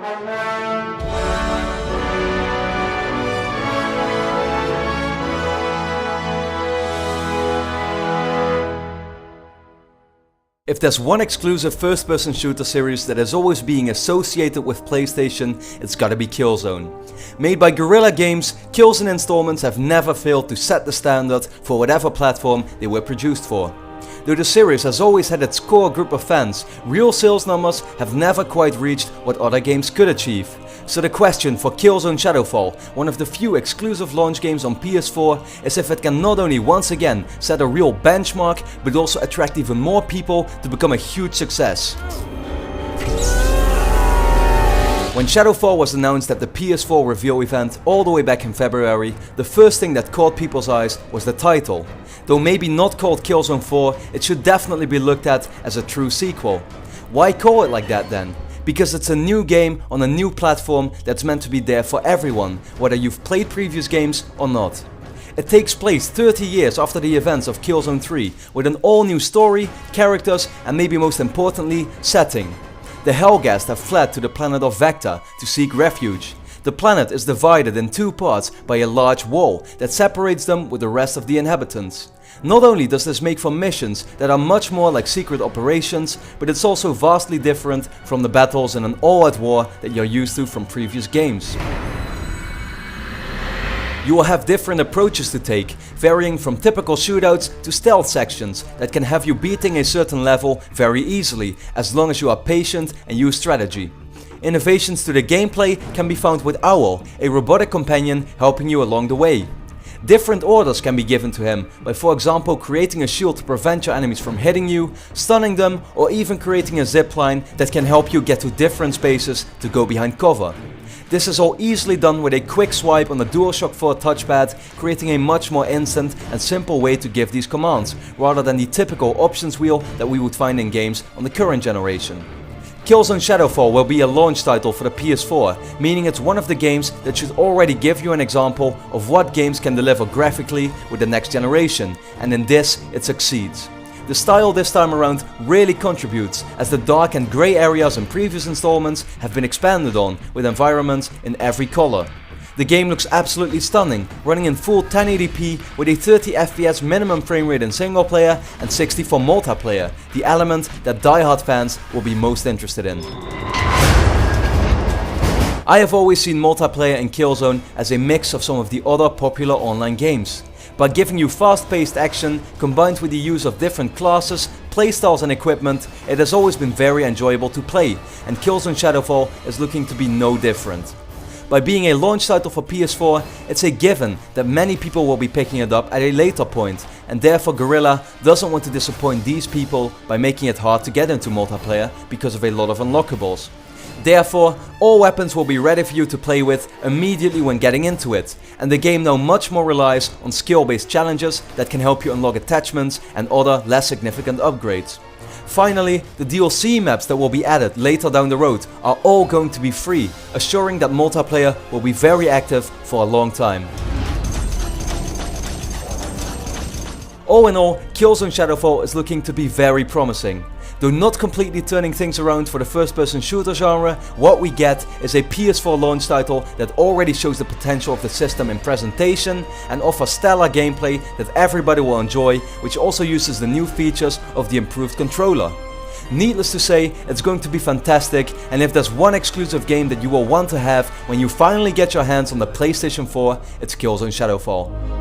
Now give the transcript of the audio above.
If there's one exclusive first-person shooter series that is always being associated with PlayStation, it's gotta be Killzone. Made by Guerrilla Games, Killzone installments have never failed to set the standard for whatever platform they were produced for. Though the series has always had its core group of fans, real sales numbers have never quite reached what other games could achieve. So the question for Killzone Shadowfall, one of the few exclusive launch games on PS4, is if it can not only once again set a real benchmark, but also attract even more people to become a huge success. When Shadowfall was announced at the PS4 reveal event all the way back in February, the first thing that caught people's eyes was the title. Though maybe not called Killzone 4, it should definitely be looked at as a true sequel. Why call it like that then? Because it's a new game on a new platform that's meant to be there for everyone, whether you've played previous games or not. It takes place 30 years after the events of Killzone 3, with an all new story, characters and maybe most importantly, setting. The Hellghast have fled to the planet of Vector to seek refuge. The planet is divided in two parts by a large wall that separates them with the rest of the inhabitants. Not only does this make for missions that are much more like secret operations, but it's also vastly different from the battles in an all-out war that you're used to from previous games. You will have different approaches to take, varying from typical shootouts to stealth sections that can have you beating a certain level very easily, as long as you are patient and use strategy. Innovations to the gameplay can be found with Owl, a robotic companion helping you along the way. Different orders can be given to him by, for example, creating a shield to prevent your enemies from hitting you, stunning them, or even creating a zipline that can help you get to different spaces to go behind cover. This is all easily done with a quick swipe on the DualShock 4 touchpad, creating a much more instant and simple way to give these commands, rather than the typical options wheel that we would find in games on the current generation. Killzone Shadowfall will be a launch title for the PS4, meaning it's one of the games that should already give you an example of what games can deliver graphically with the next generation, and in this it succeeds. The style this time around really contributes, as the dark and grey areas in previous installments have been expanded on, with environments in every color. The game looks absolutely stunning, running in full 1080p with a 30 FPS minimum frame rate in single player and 60 for multiplayer, the element that die-hard fans will be most interested in. I have always seen multiplayer in Killzone as a mix of some of the other popular online games. By giving you fast-paced action combined with the use of different classes, playstyles and equipment, it has always been very enjoyable to play, and Killzone Shadowfall is looking to be no different. By being a launch title for PS4, it's a given that many people will be picking it up at a later point, and therefore Guerrilla doesn't want to disappoint these people by making it hard to get into multiplayer because of a lot of unlockables. Therefore, all weapons will be ready for you to play with immediately when getting into it, and the game now much more relies on skill-based challenges that can help you unlock attachments and other less significant upgrades. Finally, the DLC maps that will be added later down the road are all going to be free, assuring that multiplayer will be very active for a long time. All in all, Killzone Shadowfall is looking to be very promising. Though not completely turning things around for the first-person shooter genre, what we get is a PS4 launch title that already shows the potential of the system in presentation and offers stellar gameplay that everybody will enjoy, which also uses the new features of the improved controller. Needless to say, it's going to be fantastic, and if there's one exclusive game that you will want to have when you finally get your hands on the PlayStation 4, it's Killzone Shadowfall.